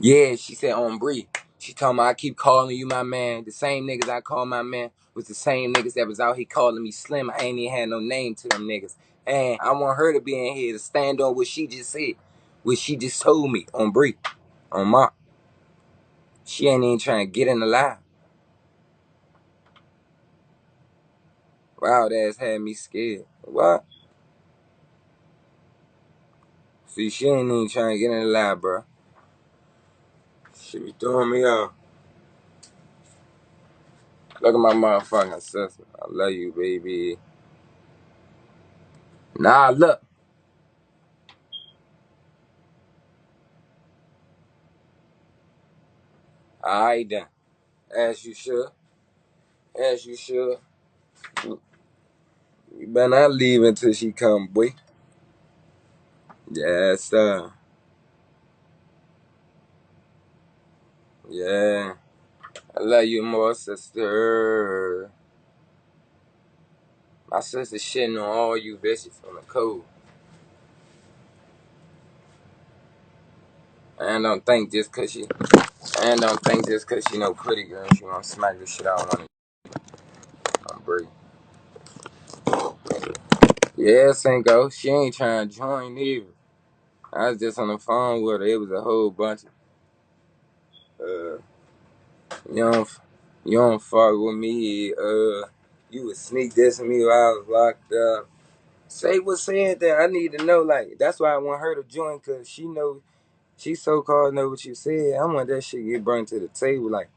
Yeah, she said on Bree. She told me I keep calling you my man. The same niggas I call my man was the same niggas that was out here calling me Slim. I ain't even had no name to them niggas. And I want her to be in here to stand on what she just said. What she just told me on Bree. On my. She ain't even trying to get in the lie. Wild ass had me scared. What? See, she ain't even trying to get in the lie, bro. She be throwing me off. Look at my motherfucking sister. I love you, baby. Nah, look. Alright then. As you should. As you should. You better not leave until she come, boy. Yes, sir. Yeah. I love you more, sister. My sister shitting on all you bitches on the code. And don't think just cause she no pretty girl, she wanna smack the shit out on it. I'm break. Yeah, Cinco. She ain't trying to join either. I was just on the phone with her. It was a whole bunch of you don't you don't fuck with me. You would sneak this me while I was locked up. Say what said that. I need to know. Like that's why I want her to join, cause she know she so called know what you said. I want that shit get brought to the table. Like